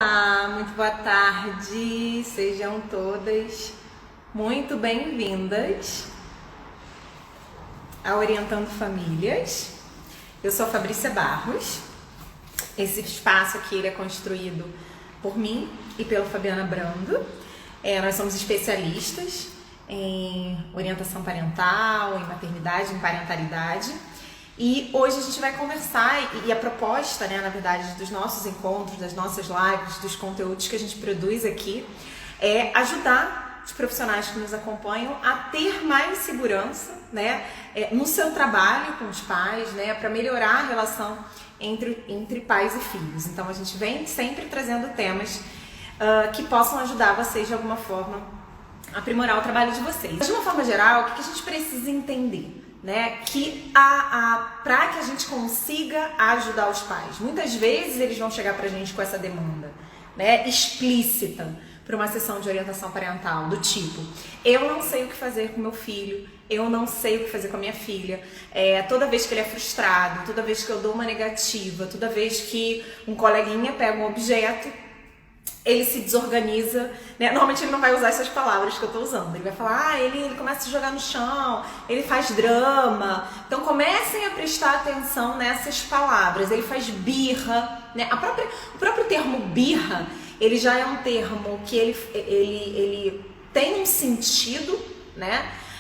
Olá, muito boa tarde, sejam todas muito bem-vindas a Orientando Famílias. Eu sou a Fabrícia Barros. Esse espaço aqui ele é construído por mim e pela Fabiana Brando. Nós somos especialistas em orientação parental, em maternidade, em parentalidade. E hoje a gente vai conversar, e a proposta, na verdade, dos nossos encontros, das nossas lives, dos conteúdos que a gente produz aqui, é ajudar os profissionais que nos acompanham a ter mais segurança, no seu trabalho com os pais, para melhorar a relação entre pais e filhos. Então a gente vem sempre trazendo temas que possam ajudar vocês de alguma forma a aprimorar o trabalho de vocês. De uma forma geral, o que a gente precisa entender? Que para que a gente consiga ajudar os pais, muitas vezes eles vão chegar pra gente com essa demanda, explícita para uma sessão de orientação parental, do tipo: eu não sei o que fazer com meu filho, eu não sei o que fazer com a minha filha, toda vez que ele é frustrado, toda vez que eu dou uma negativa, toda vez que um coleguinha pega um objeto, ele se desorganiza, Normalmente ele não vai usar essas palavras que eu tô usando. Ele vai falar, ele começa a se jogar no chão, ele faz drama. Então comecem a prestar atenção nessas palavras. Ele faz birra, O próprio termo birra, ele já é um termo que ele tem um sentido,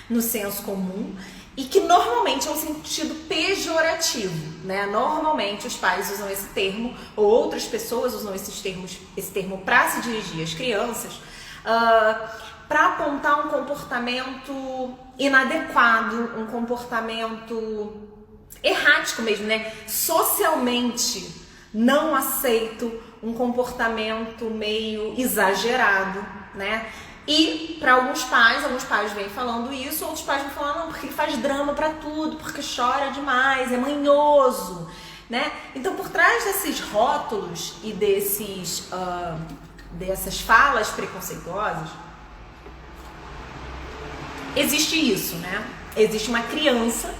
no senso comum, e que normalmente é um sentido pejorativo, Normalmente os pais usam esse termo, ou outras pessoas usam esse termo para se dirigir às crianças, para apontar um comportamento inadequado, um comportamento errático mesmo, socialmente não aceito, um comportamento meio exagerado, E para alguns pais vêm falando isso, outros pais vão falar, não, porque ele faz drama pra tudo, porque chora demais, é manhoso, Então, por trás desses rótulos e dessas falas preconceituosas, existe isso, Existe uma criança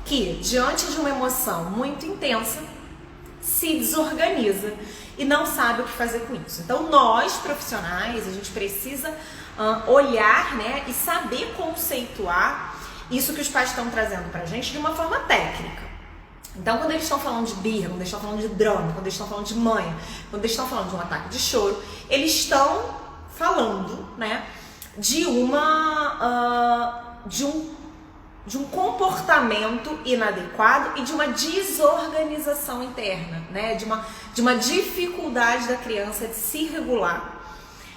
que, diante de uma emoção muito intensa, se desorganiza e não sabe o que fazer com isso. Então, nós, profissionais, a gente precisa olhar, e saber conceituar isso que os pais estão trazendo pra gente de uma forma técnica. Então, quando eles estão falando de birra, quando eles estão falando de drama, quando eles estão falando de manha, quando eles estão falando de um ataque de choro, eles estão falando, de de um comportamento inadequado e de uma desorganização interna, de uma dificuldade da criança de se regular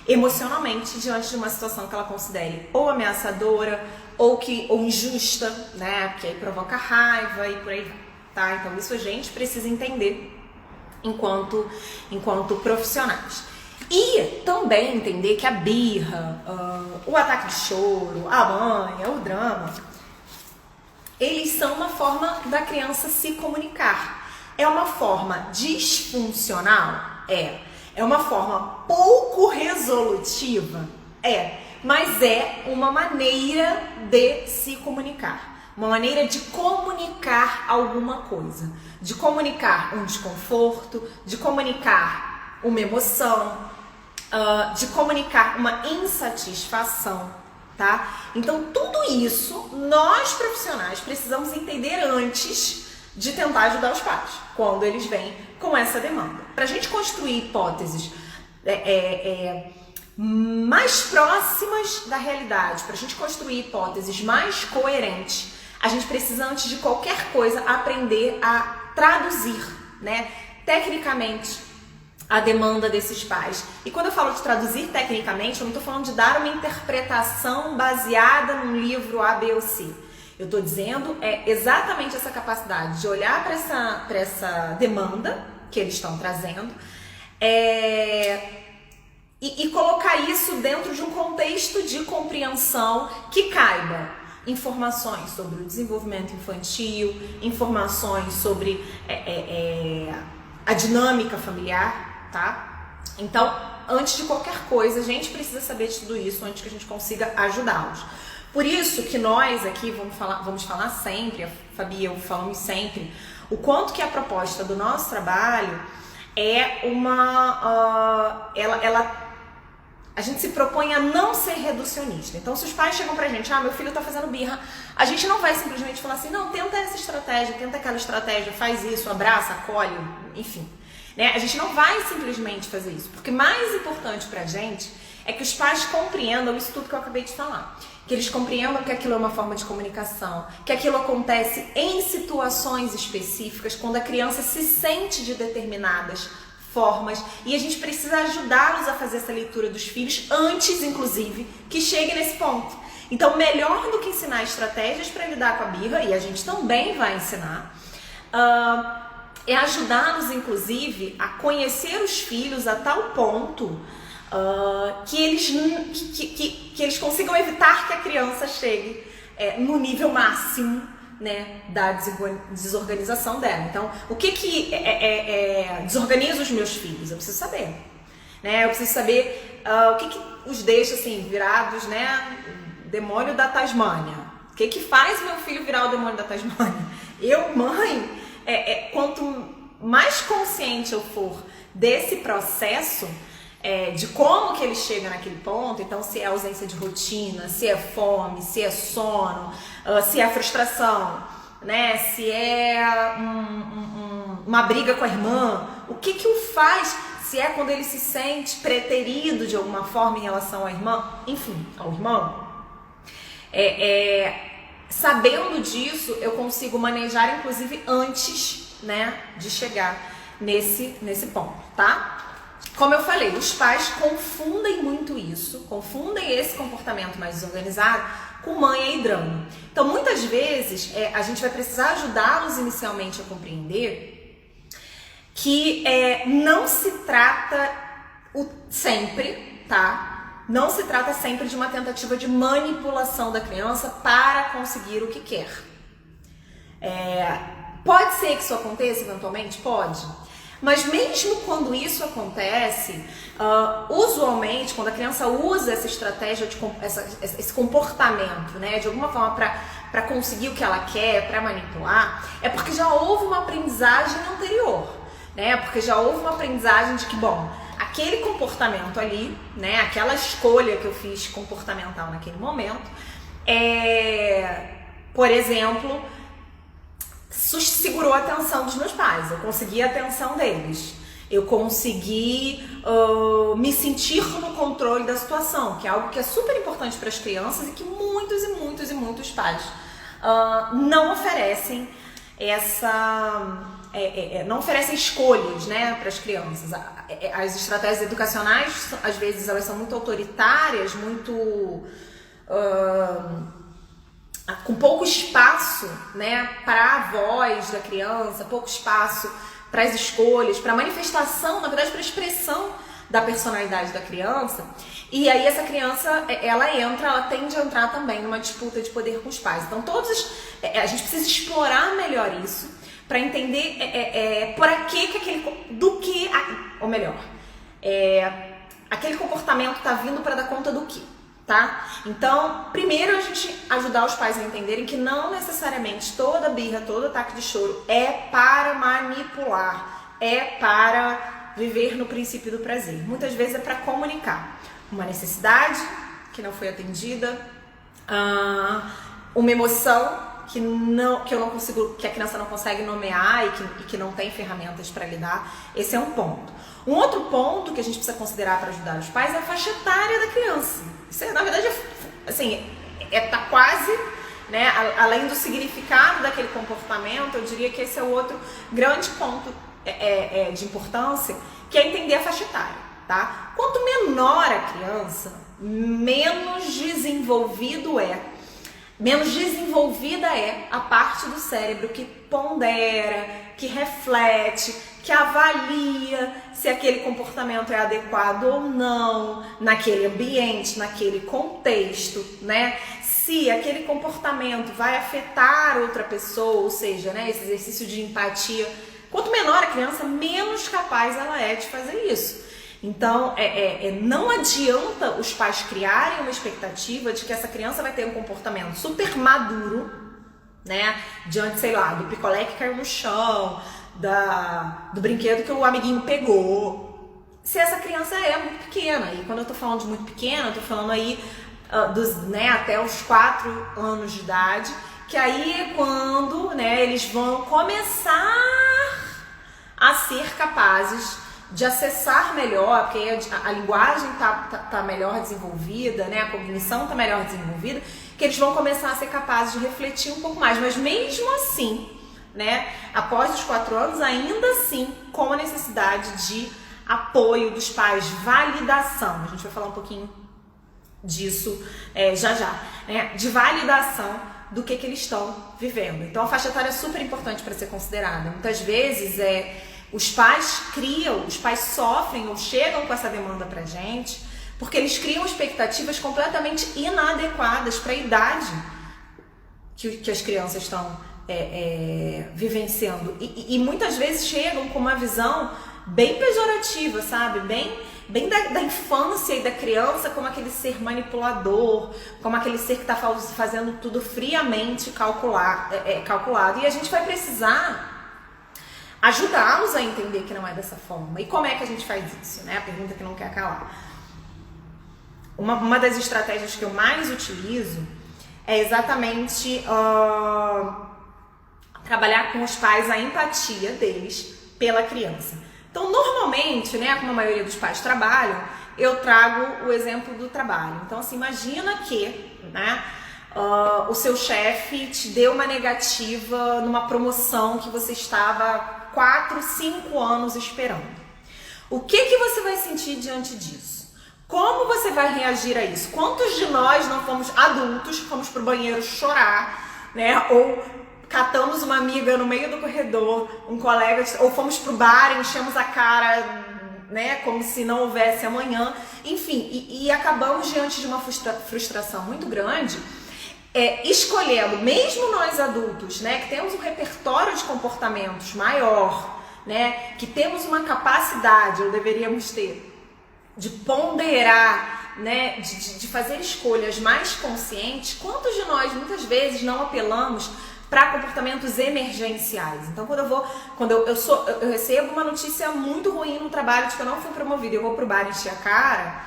emocionalmente diante de uma situação que ela considere ou ameaçadora ou injusta, porque aí provoca raiva e por aí vai, tá? Então isso a gente precisa entender enquanto profissionais. E também entender que a birra, o ataque de choro, a manha, o drama, eles são uma forma da criança se comunicar. É uma forma disfuncional? É uma forma pouco resolutiva? Mas é uma maneira de se comunicar. Uma maneira de comunicar alguma coisa. De comunicar um desconforto, de comunicar uma emoção, de comunicar uma insatisfação, tá? Então, tudo isso, nós profissionais precisamos entender antes de tentar ajudar os pais, quando eles vêm com essa demanda. Para a gente construir hipóteses mais próximas da realidade, para a gente construir hipóteses mais coerentes, a gente precisa, antes de qualquer coisa, aprender a traduzir, tecnicamente, a demanda desses pais. E quando eu falo de traduzir tecnicamente, eu não estou falando de dar uma interpretação baseada num livro A, B ou C. Eu estou dizendo exatamente essa capacidade de olhar para essa demanda que eles estão trazendo e colocar isso dentro de um contexto de compreensão que caiba informações sobre o desenvolvimento infantil, informações sobre a dinâmica familiar, tá? Então, antes de qualquer coisa, a gente precisa saber de tudo isso antes que a gente consiga ajudá-los. Por isso que nós aqui vamos falar sempre, a Fabi e eu falamos sempre, o quanto que a proposta do nosso trabalho a gente se propõe a não ser reducionista. Então, se os pais chegam pra gente, meu filho tá fazendo birra, a gente não vai simplesmente falar assim, não, tenta essa estratégia, tenta aquela estratégia, faz isso, abraça, acolhe, enfim. Né? A gente não vai simplesmente fazer isso, porque mais importante pra gente é que os pais compreendam isso tudo que eu acabei de falar. Que eles compreendam que aquilo é uma forma de comunicação, que aquilo acontece em situações específicas, quando a criança se sente de determinadas formas, e a gente precisa ajudá-los a fazer essa leitura dos filhos antes, inclusive, que chegue nesse ponto. Então, melhor do que ensinar estratégias para lidar com a birra, e a gente também vai ensinar, é ajudá-los, inclusive, a conhecer os filhos a tal ponto que eles consigam evitar que a criança chegue no nível máximo, né, da desorganização dela. Então, o que desorganiza os meus filhos? Eu preciso saber. Né? Eu preciso saber o que os deixa assim, virados, né, demônio da Tasmânia. O que faz meu filho virar o demônio da Tasmânia? Eu, mãe, quanto mais consciente eu for desse processo, de como que ele chega naquele ponto, então se é ausência de rotina, se é fome, se é sono, se é frustração, né? Se é uma briga com a irmã, o que o faz, se é quando ele se sente preterido de alguma forma em relação à irmã, enfim, ao irmão. Sabendo disso, eu consigo manejar inclusive antes, né, de chegar nesse ponto, tá? Como eu falei, os pais confundem muito isso, confundem esse comportamento mais desorganizado com manha e drama. Então, muitas vezes, a gente vai precisar ajudá-los inicialmente a compreender que não se trata sempre, tá? Não se trata sempre de uma tentativa de manipulação da criança para conseguir o que quer. Pode ser que isso aconteça eventualmente? Pode. Mas mesmo quando isso acontece, usualmente, quando a criança usa essa estratégia, esse comportamento, né, de alguma forma para conseguir o que ela quer, para manipular, é porque já houve uma aprendizagem anterior, né? Porque já houve uma aprendizagem de que, bom, aquele comportamento ali, né, aquela escolha que eu fiz comportamental naquele momento, por exemplo, segurou a atenção dos meus pais, eu consegui a atenção deles, eu consegui me sentir no controle da situação, que é algo que é super importante para as crianças e que muitos pais não oferecem não oferecem escolhas, né, para as crianças. As estratégias educacionais, às vezes, elas são muito autoritárias, muito com pouco espaço, né, para a voz da criança, pouco espaço para as escolhas, para a manifestação, na verdade, para a expressão da personalidade da criança. E aí essa criança, ela tende a entrar também numa disputa de poder com os pais. Então a gente precisa explorar melhor isso para entender aquele comportamento está vindo para dar conta do quê? Tá? Então, primeiro a gente ajudar os pais a entenderem que não necessariamente toda birra, todo ataque de choro é para manipular, é para viver no princípio do prazer. Muitas vezes é para comunicar uma necessidade que não foi atendida, uma emoção que a criança não consegue nomear e que não tem ferramentas para lidar. Esse é um ponto. Um outro ponto que a gente precisa considerar para ajudar os pais é a faixa etária da criança. Isso, na verdade, tá quase, né, além do significado daquele comportamento, eu diria que esse é o outro grande ponto de importância, que é entender a faixa etária, tá? Quanto menor a criança, menos desenvolvida é a parte do cérebro que pondera, que reflete, que avalia se aquele comportamento é adequado ou não naquele ambiente, naquele contexto, né? Se aquele comportamento vai afetar outra pessoa, ou seja, né, esse exercício de empatia. Quanto menor a criança, menos capaz ela é de fazer isso. Então, não adianta os pais criarem uma expectativa de que essa criança vai ter um comportamento super maduro, né? Diante, sei lá, do picolé que caiu no chão, do brinquedo que o amiguinho pegou. Se essa criança é muito pequena, e quando eu tô falando de muito pequena, eu tô falando aí até os 4 anos de idade, que aí é quando, né, eles vão começar a ser capazes de acessar melhor, porque a linguagem tá melhor desenvolvida, né, a cognição tá melhor desenvolvida, que eles vão começar a ser capazes de refletir um pouco mais. Mas mesmo assim, né, após os 4 anos, ainda assim, com a necessidade de apoio dos pais, validação. A gente vai falar um pouquinho disso já, né, de validação do que eles estão vivendo. Então a faixa etária é super importante para ser considerada. Muitas vezes os pais sofrem ou chegam com essa demanda pra gente porque eles criam expectativas completamente inadequadas para a idade que as crianças estão vivenciando. E muitas vezes chegam com uma visão bem pejorativa, sabe? Bem da infância e da criança como aquele ser manipulador, como aquele ser que está fazendo tudo friamente calculado. E a gente vai precisar ajudá-los a entender que não é dessa forma. E como é que a gente faz isso, né? A pergunta que não quer calar. Uma das estratégias que eu mais utilizo é exatamente trabalhar com os pais a empatia deles pela criança. Então, normalmente, né, como a maioria dos pais trabalham, eu trago o exemplo do trabalho. Então, assim, imagina que, né, o seu chefe te deu uma negativa numa promoção que você estava 4, 5 anos esperando. O que você vai sentir diante disso? Como você vai reagir a isso? Quantos de nós não fomos adultos, fomos pro banheiro chorar, né? Ou catamos uma amiga no meio do corredor, um colega, ou fomos pro bar, enchemos a cara, né? Como se não houvesse amanhã. Enfim, e acabamos diante de uma frustração muito grande, escolhendo, mesmo nós adultos, né? Que temos um repertório de comportamentos maior, né? Que temos uma capacidade, ou deveríamos ter, de ponderar, né, de fazer escolhas mais conscientes. Quantos de nós muitas vezes não apelamos para comportamentos emergenciais? Então, quando eu recebo uma notícia muito ruim no trabalho de que eu não fui promovida, eu vou pro bar encher a cara.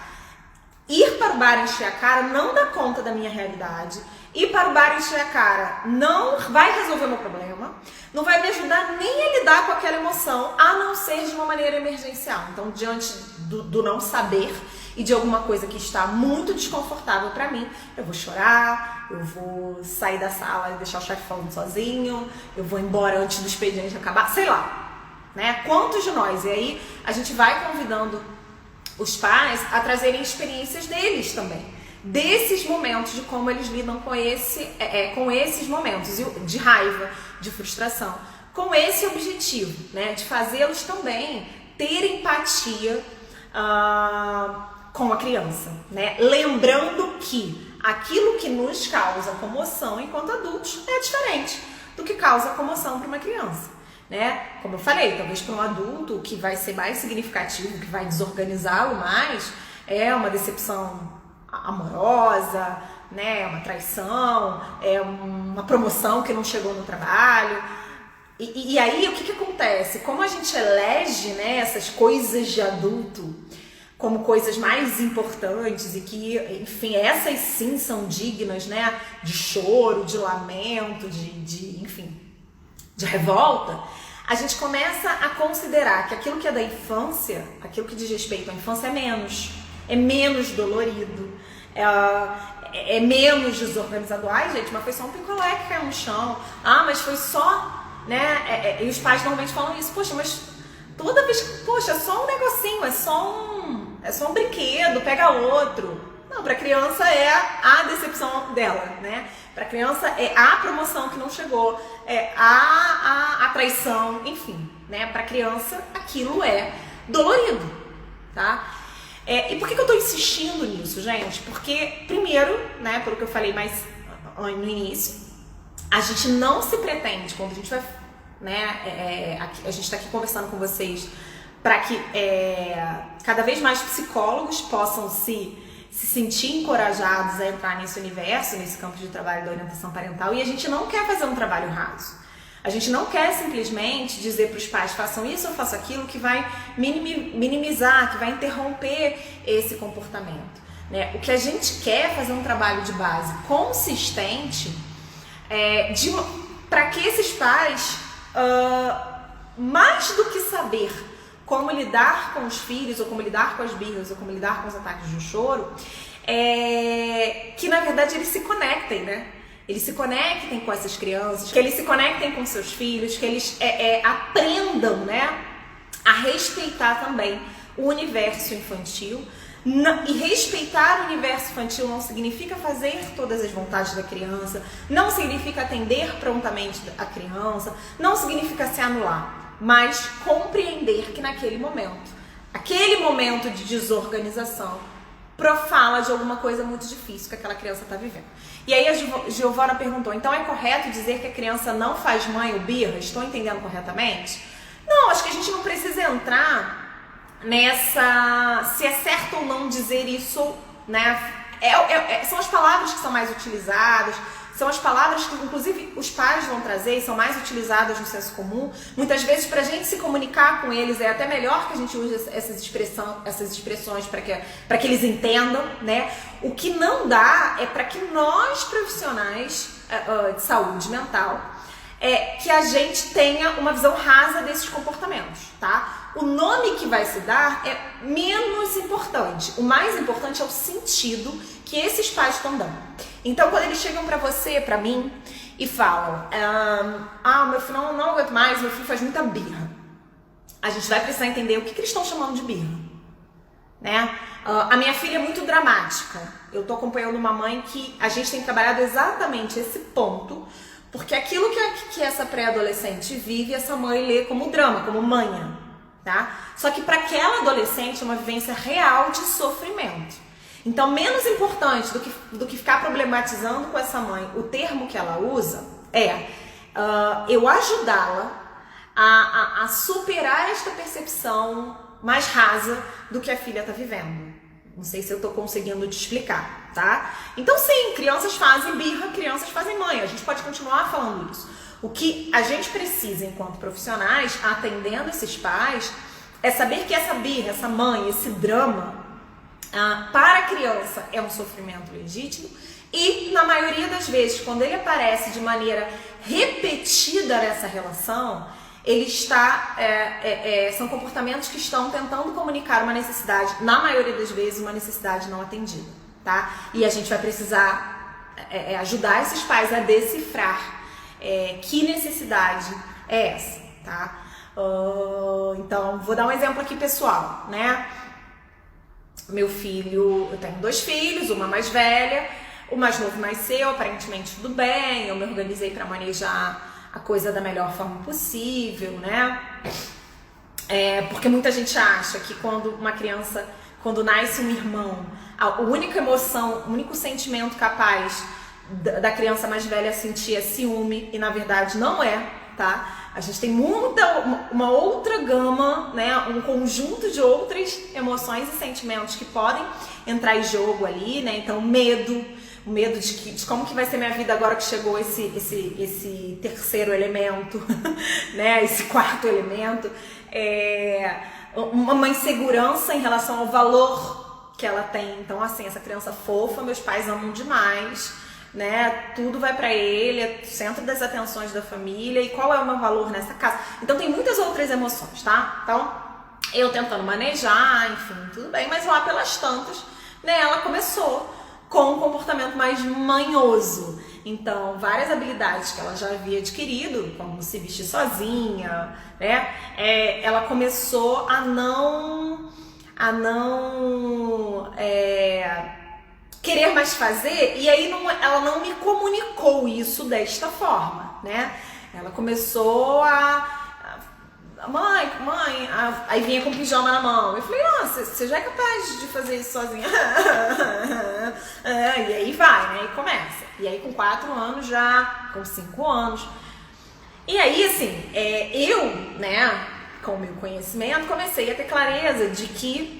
Ir para o bar encher a cara não dá conta da minha realidade. Ir para o bar encher a cara não vai resolver o meu problema, não vai me ajudar nem a lidar com aquela emoção, a não ser de uma maneira emergencial. Então, diante do não saber e de alguma coisa que está muito desconfortável para mim, eu vou chorar, eu vou sair da sala e deixar o chefe falando sozinho, eu vou embora antes do expediente acabar, sei lá, né? Quantos de nós? E aí a gente vai convidando os pais a trazerem experiências deles também, desses momentos, de como eles lidam com esses momentos de raiva, de frustração, com esse objetivo, né, de fazê-los também ter empatia com a criança, né, lembrando que aquilo que nos causa comoção enquanto adultos é diferente do que causa comoção para uma criança, né? Como eu falei, talvez para um adulto o que vai ser mais significativo, que vai desorganizá-lo mais, é uma decepção amorosa, né, uma traição, uma promoção que não chegou no trabalho. E aí o que acontece? Como a gente elege, né, essas coisas de adulto como coisas mais importantes e que, enfim, essas sim são dignas, né, de choro, de lamento, enfim, de revolta, a gente começa a considerar que aquilo que é da infância, aquilo que diz respeito à infância é menos dolorido, é menos desorganizado. Ai, gente, mas foi só um picolé que caiu no chão. Ah, mas foi só, né? E os pais normalmente falam isso. Poxa, mas toda vez que, poxa, é só um negocinho, é só um brinquedo, pega outro. Não, pra criança é a decepção dela, né? Pra criança é a promoção que não chegou, é a traição, enfim, né? Pra criança aquilo é dolorido, tá? E por que eu tô insistindo nisso, gente? Porque, primeiro, né, pelo que eu falei mais no início, a gente não se pretende, quando a gente vai, né, a gente tá aqui conversando com vocês para que cada vez mais psicólogos possam se sentir encorajados a entrar nesse universo, nesse campo de trabalho da orientação parental, e a gente não quer fazer um trabalho raso. A gente não quer simplesmente dizer para os pais façam isso ou façam aquilo que vai minimizar, que vai interromper esse comportamento, né? O que a gente quer é fazer um trabalho de base consistente para que esses pais, mais do que saber como lidar com os filhos, ou como lidar com as birras, ou como lidar com os ataques de choro, que na verdade eles se conectem, né? Eles se conectem com essas crianças, que eles se conectem com seus filhos, que eles aprendam, né, a respeitar também o universo infantil. E respeitar o universo infantil não significa fazer todas as vontades da criança, não significa atender prontamente a criança, não significa se anular, mas compreender que naquele momento, aquele momento de desorganização, fala de alguma coisa muito difícil que aquela criança está vivendo. E aí a Giovana perguntou, então é correto dizer que a criança não faz mãe ou birra? Estou entendendo corretamente? Não, acho que a gente não precisa entrar nessa, se é certo ou não dizer isso, né? São as palavras que são mais utilizadas, são as palavras que inclusive os pais vão trazer e são mais utilizadas no senso comum. Muitas vezes para a gente se comunicar com eles é até melhor que a gente use essas expressões para que eles entendam, né? O que não dá é para que nós profissionais de saúde mental que a gente tenha uma visão rasa desses comportamentos, tá? O nome que vai se dar é menos importante. O mais importante é o sentido que esses pais estão dando. Então, quando eles chegam pra você, pra mim, e falam meu filho não aguento mais, meu filho faz muita birra. A gente vai precisar entender o que eles estão chamando de birra, né? A minha filha é muito dramática. Eu tô acompanhando uma mãe que a gente tem trabalhado exatamente esse ponto, porque aquilo que essa pré-adolescente vive, essa mãe lê como drama, como manha, tá? Só que para aquela adolescente é uma vivência real de sofrimento. Então, menos importante do que ficar problematizando com essa mãe o termo que ela usa eu ajudá-la a superar esta percepção mais rasa do que a filha está vivendo. Não sei se eu estou conseguindo te explicar, tá? Então, sim, crianças fazem birra, crianças fazem mãe. A gente pode continuar falando isso. O que a gente precisa, enquanto profissionais, atendendo esses pais, é saber que essa birra, essa mãe, esse drama, para a criança é um sofrimento legítimo e, na maioria das vezes, quando ele aparece de maneira repetida nessa relação, ele está, são comportamentos que estão tentando comunicar uma necessidade, na maioria das vezes, uma necessidade não atendida, tá? E a gente vai precisar ajudar esses pais a decifrar que necessidade é essa, tá? Então, vou dar um exemplo aqui pessoal, né? Meu filho, eu tenho 2 filhos, uma mais velha, o mais novo nasceu, aparentemente tudo bem, eu me organizei para manejar a coisa da melhor forma possível, né? Porque muita gente acha que quando nasce um irmão, a única emoção, o único sentimento capaz da criança mais velha sentir é ciúme, e na verdade não é, tá? A gente tem uma outra gama, né? Um conjunto de outras emoções e sentimentos que podem entrar em jogo ali, né? Então, o medo de como que vai ser minha vida agora que chegou esse terceiro elemento, né? Esse quarto elemento. Uma insegurança em relação ao valor que ela tem. Então, assim, essa criança fofa, meus pais amam demais, né? Tudo vai pra ele, é o centro das atenções da família, e qual é o meu valor nessa casa? Então tem muitas outras emoções, tá? Então eu tentando manejar, enfim, tudo bem, mas lá pelas tantas, né, ela começou com um comportamento mais manhoso. Então, várias habilidades que ela já havia adquirido, como se vestir sozinha, né, ela começou a não querer mais fazer, e aí ela não me comunicou isso desta forma, né? Ela começou mãe, aí vinha com pijama na mão. Eu falei, nossa, você já é capaz de fazer isso sozinha? E aí vai, né? E começa. E aí com 4 anos já, com 5 anos. E aí, assim, eu, né, com o meu conhecimento, comecei a ter clareza de que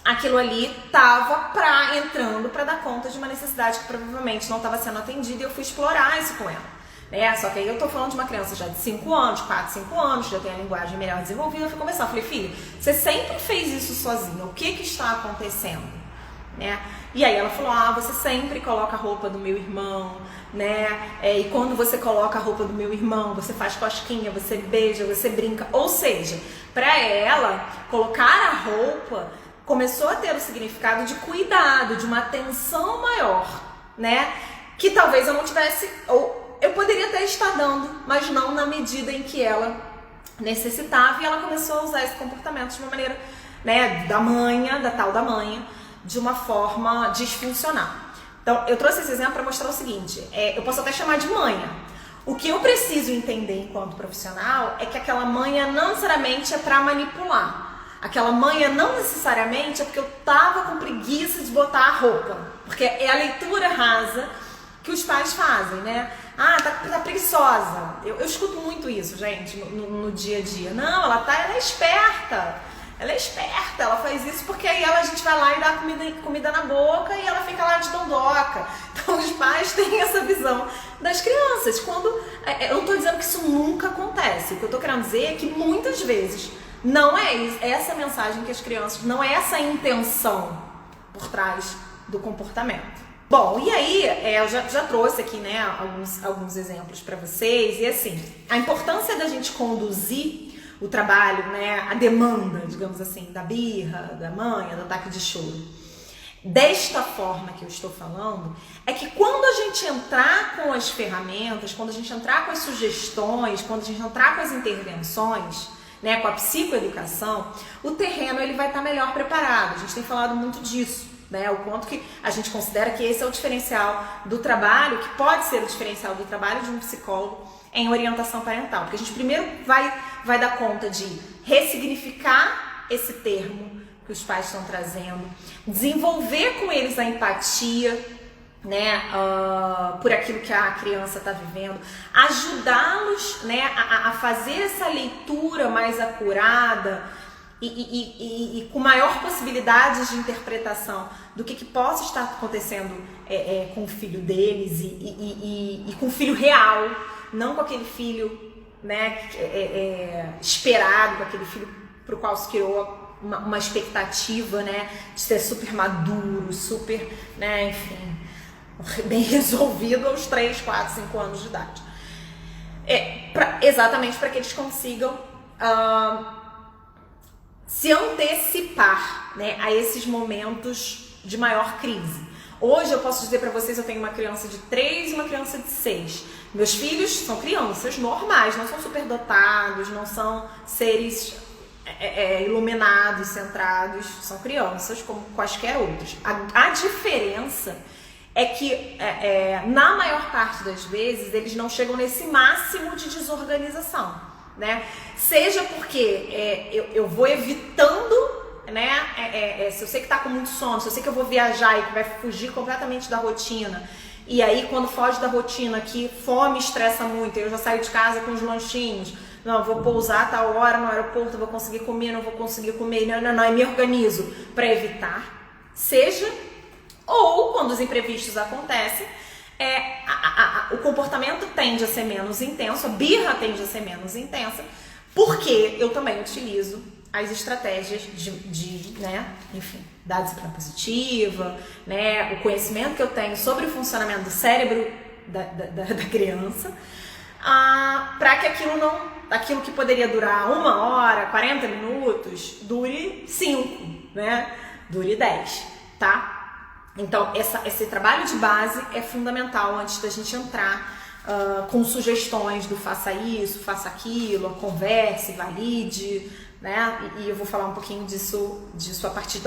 aquilo ali estava entrando para dar conta de uma necessidade que provavelmente não estava sendo atendida, e eu fui explorar isso com ela, né? Só que aí eu tô falando de uma criança já de 5 anos, 4, 5 anos, já tem a linguagem melhor desenvolvida. Eu fui conversar, falei, filha, você sempre fez isso sozinha, o que está acontecendo? Né? E aí ela falou, você sempre coloca a roupa do meu irmão, né? E quando você coloca a roupa do meu irmão, você faz cosquinha, você beija, você brinca. Ou seja, para ela, colocar a roupa começou a ter o significado de cuidado, de uma atenção maior, né? Que talvez eu não tivesse, ou eu poderia até estar dando, mas não na medida em que ela necessitava. E ela começou a usar esse comportamento de uma maneira, né, da tal da manha, de uma forma disfuncional. Então, eu trouxe esse exemplo para mostrar o seguinte, eu posso até chamar de manha. O que eu preciso entender enquanto profissional é que aquela manha não necessariamente é para manipular. Aquela manha não necessariamente é porque eu tava com preguiça de botar a roupa. Porque é a leitura rasa que os pais fazem, né? Tá preguiçosa. Eu escuto muito isso, gente, no dia a dia. Não, ela é esperta. Ela é esperta, ela faz isso porque aí a gente vai lá e dá comida na boca e ela fica lá de dondoca. Então os pais têm essa visão das crianças. Eu não tô dizendo que isso nunca acontece. O que eu tô querendo dizer é que muitas vezes não é essa mensagem que as crianças, não é essa a intenção por trás do comportamento. Bom, e aí eu já trouxe aqui, né, alguns exemplos para vocês. E assim, a importância da gente conduzir o trabalho, né, a demanda, digamos assim, da birra, da manha, do ataque de choro, desta forma que eu estou falando, é que quando a gente entrar com as ferramentas, quando a gente entrar com as sugestões, quando a gente entrar com as intervenções, né, com a psicoeducação, o terreno ele vai estar melhor preparado. A gente tem falado muito disso, né, o quanto que a gente considera que esse é o diferencial do trabalho, que pode ser o diferencial do trabalho de um psicólogo em orientação parental, porque a gente primeiro vai dar conta de ressignificar esse termo que os pais estão trazendo, desenvolver com eles a empatia, né, por aquilo que a criança está vivendo, ajudá-los, né, a fazer essa leitura mais acurada e com maior possibilidade de interpretação do que possa estar acontecendo com o filho deles e com o filho real, não com aquele filho, né, esperado, com aquele filho para o qual se criou uma expectativa, né, de ser super maduro, super, né, enfim, bem resolvido aos 3, 4, 5 anos de idade. Exatamente para que eles consigam se antecipar, né, a esses momentos de maior crise. Hoje eu posso dizer para vocês, eu tenho uma criança de 3 e uma criança de 6. Meus filhos são crianças normais, não são superdotados, não são seres iluminados, centrados, são crianças como quaisquer outros. A diferença é que na maior parte das vezes eles não chegam nesse máximo de desorganização, né? Seja porque eu vou evitando, né? Se eu sei que tá com muito sono, se eu sei que eu vou viajar e que vai fugir completamente da rotina, e aí quando foge da rotina, que fome estressa muito, eu já saio de casa com os lanchinhos, não, vou pousar a tal hora no aeroporto, vou conseguir comer, não vou conseguir comer, não, e me organizo para evitar, seja, ou quando os imprevistos acontecem, o comportamento tende a ser menos intenso, a birra tende a ser menos intensa, porque eu também utilizo as estratégias né, enfim, da disciplina positiva, né, o conhecimento que eu tenho sobre o funcionamento do cérebro da criança, para que aquilo que poderia durar 1 hora, 40 minutos, dure 5, né, dure 10, tá? Então, esse trabalho de base é fundamental antes da gente entrar com sugestões do faça isso, faça aquilo, converse, valide, né? E eu vou falar um pouquinho disso a partir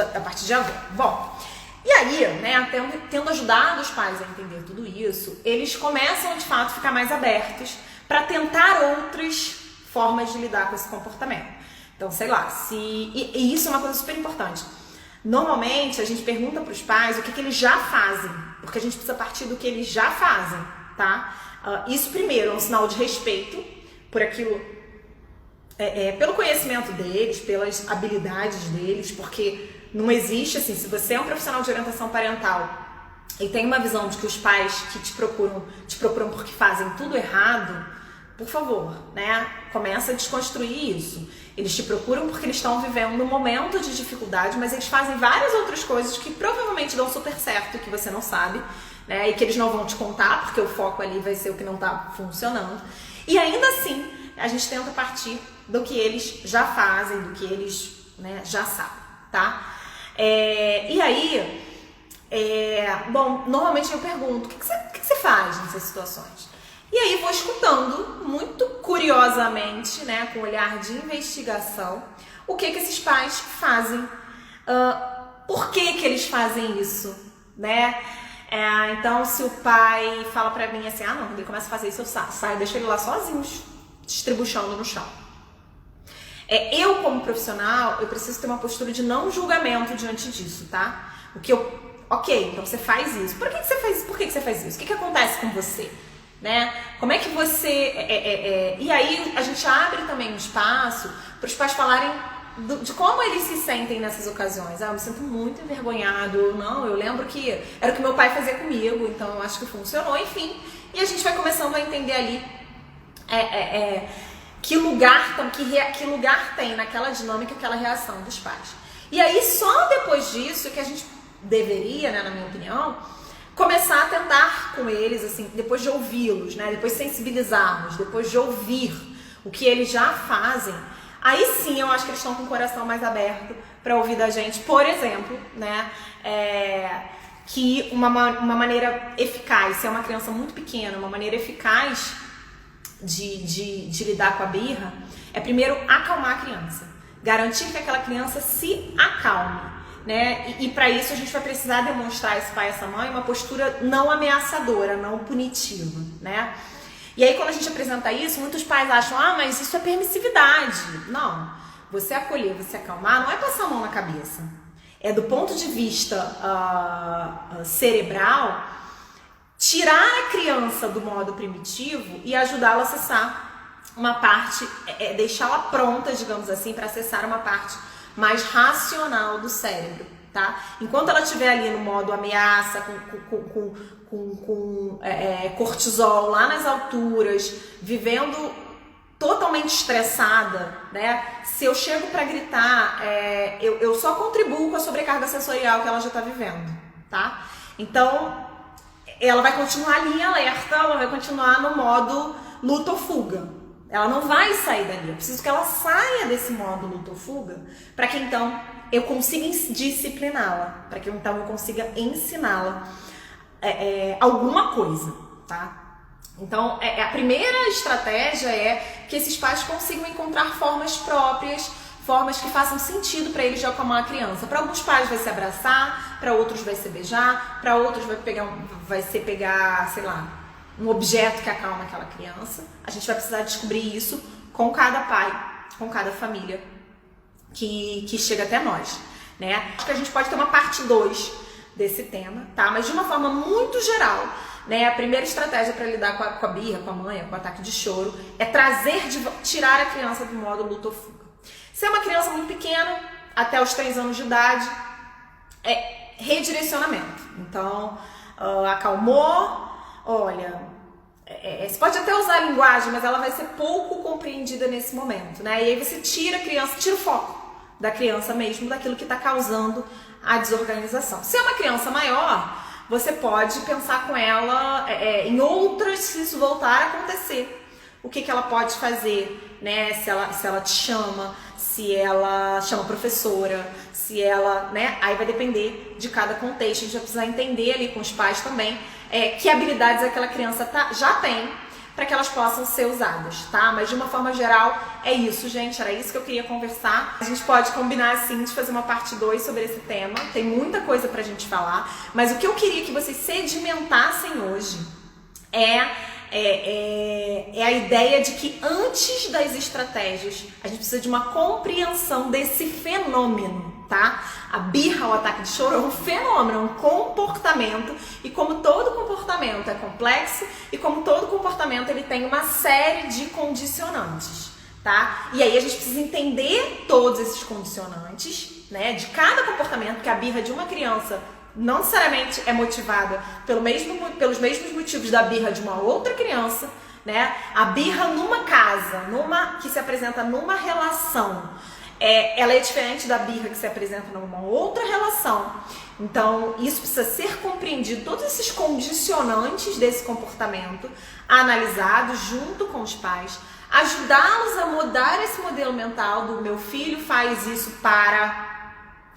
de agora. Bom, e aí, né, tendo ajudado os pais a entender tudo isso, eles começam de fato a ficar mais abertos para tentar outras formas de lidar com esse comportamento. Então, sei lá, e isso é uma coisa super importante. Normalmente a gente pergunta para os pais o que eles já fazem, porque a gente precisa partir do que eles já fazem, tá? Isso primeiro é um sinal de respeito por aquilo, pelo conhecimento deles, pelas habilidades deles, porque não existe assim, se você é um profissional de orientação parental e tem uma visão de que os pais que te procuram porque fazem tudo errado, por favor, né? Começa a desconstruir isso. Eles te procuram porque eles estão vivendo um momento de dificuldade, mas eles fazem várias outras coisas que provavelmente dão super certo, que você não sabe, né? E que eles não vão te contar, porque o foco ali vai ser o que não tá funcionando. E ainda assim, a gente tenta partir do que eles já fazem, do que eles, né, já sabem, tá? E aí, bom, normalmente eu pergunto, o que você faz nessas situações? E aí vou escutando, muito curiosamente, né, com olhar de investigação, o que esses pais fazem, por que eles fazem isso, né? Então, se o pai fala pra mim assim, não, quando ele começa a fazer isso, eu saio, deixo ele lá sozinho, distribuindo no chão. Eu, como profissional, eu preciso ter uma postura de não julgamento diante disso, tá? Ok, então você faz isso. Por que você faz isso? Por que você faz isso? O que acontece com você? Né? Como é que você... E aí a gente abre também um espaço para os pais falarem de como eles se sentem nessas ocasiões. Eu me sinto muito envergonhado. Não, eu lembro que era o que meu pai fazia comigo, então eu acho que funcionou, enfim. E a gente vai começando a entender ali que lugar tem naquela dinâmica, aquela reação dos pais. E aí só depois disso que a gente deveria, né, na minha opinião, começar a tentar com eles, assim, depois de ouvi-los, né, depois de sensibilizá-los, depois de ouvir o que eles já fazem, aí sim eu acho que eles estão com o coração mais aberto para ouvir da gente, por exemplo, né, que uma maneira eficaz, se é uma criança muito pequena, uma maneira eficaz de lidar com a birra é primeiro acalmar a criança, garantir que aquela criança se acalme, né? E para isso a gente vai precisar demonstrar a esse pai e essa mãe uma postura não ameaçadora, não punitiva, né? E aí quando a gente apresenta isso, muitos pais acham, mas isso é permissividade. Não, você acolher, você acalmar, não é passar a mão na cabeça. É do ponto de vista cerebral, tirar a criança do modo primitivo e ajudá-la a acessar uma parte, deixá-la pronta, digamos assim, para acessar uma parte mais racional do cérebro, tá? Enquanto ela estiver ali no modo ameaça, com cortisol lá nas alturas, vivendo totalmente estressada, né? Se eu chego para gritar, eu só contribuo com a sobrecarga sensorial que ela já está vivendo, tá? Então, ela vai continuar ali em alerta, ela vai continuar no modo luta ou fuga. Ela não vai sair dali. Eu preciso que ela saia desse modo luta ou fuga para que então eu consiga discipliná-la, para que então eu consiga ensiná-la alguma coisa, tá? Então, a primeira estratégia é que esses pais consigam encontrar formas próprias, formas que façam sentido para eles de acalmar a criança. Para alguns pais vai ser abraçar, para outros vai ser beijar, para outros vai ser pegar, sei lá, um objeto que acalma aquela criança. A gente vai precisar descobrir isso com cada pai, com cada família que chega até nós, né? Acho que a gente pode ter uma parte 2 desse tema, tá? Mas de uma forma muito geral, né? A primeira estratégia para lidar com a birra, com a manha, com o ataque de choro é tirar a criança do modo luta ou fuga. Se é uma criança muito pequena, até os 3 anos de idade, é redirecionamento. Então, acalmou, olha, você pode até usar a linguagem, mas ela vai ser pouco compreendida nesse momento, né? E aí você tira a criança, tira o foco da criança mesmo, daquilo que está causando a desorganização. Se é uma criança maior, você pode pensar com ela em outras, se isso voltar a acontecer. O que ela pode fazer, né? Se ela te chama, se ela chama a professora, se ela, né? Aí vai depender de cada contexto. A gente vai precisar entender ali com os pais também que habilidades aquela criança já tem para que elas possam ser usadas, tá? Mas de uma forma geral é isso, gente. Era isso que eu queria conversar. A gente pode combinar assim de fazer uma parte 2 sobre esse tema. Tem muita coisa pra gente falar, mas o que eu queria que vocês sedimentassem hoje é a ideia de que antes das estratégias a gente precisa de uma compreensão desse fenômeno, tá? A birra, o ataque de choro é um fenômeno, é um comportamento, e como todo comportamento é complexo e como todo comportamento ele tem uma série de condicionantes, tá? E aí a gente precisa entender todos esses condicionantes, né, de cada comportamento, que a birra de uma criança não necessariamente é motivada pelos mesmos motivos da birra de uma outra criança, né? A birra numa casa, que se apresenta numa relação, ela é diferente da birra que se apresenta numa outra relação. Então, isso precisa ser compreendido, todos esses condicionantes desse comportamento, analisados junto com os pais, ajudá-los a mudar esse modelo mental do meu filho faz isso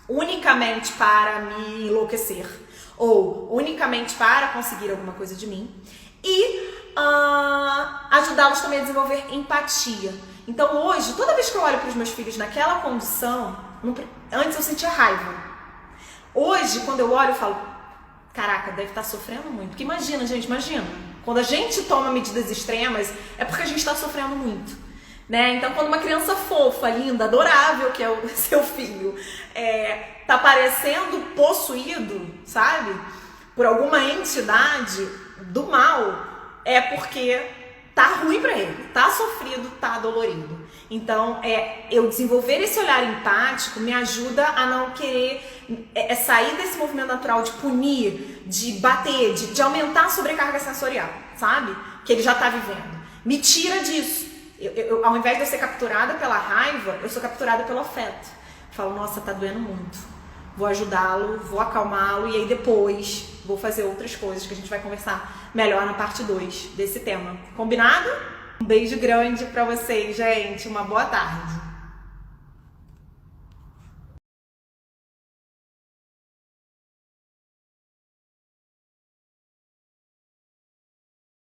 unicamente para me enlouquecer, ou unicamente para conseguir alguma coisa de mim, e ajudá-los também a desenvolver empatia. Então hoje, toda vez que eu olho para os meus filhos naquela condição, antes eu sentia raiva. Hoje, quando eu olho, eu falo, caraca, deve estar sofrendo muito. Porque imagina, gente, quando a gente toma medidas extremas, é porque a gente está sofrendo muito, né? Então, quando uma criança fofa, linda, adorável, que é o seu filho, tá parecendo possuído, sabe? Por alguma entidade do mal, é porque tá ruim pra ele, tá sofrido, tá dolorido. Então, eu desenvolver esse olhar empático me ajuda a não querer sair desse movimento natural de punir, de bater, de aumentar a sobrecarga sensorial, sabe? Que ele já tá vivendo. Me tira disso. Ao invés de eu ser capturada pela raiva, eu sou capturada pelo afeto. Falo, nossa, tá doendo muito. Vou ajudá-lo, vou acalmá-lo e aí depois vou fazer outras coisas que a gente vai conversar melhor na parte 2 desse tema. Combinado? Um beijo grande pra vocês, gente. Uma boa tarde.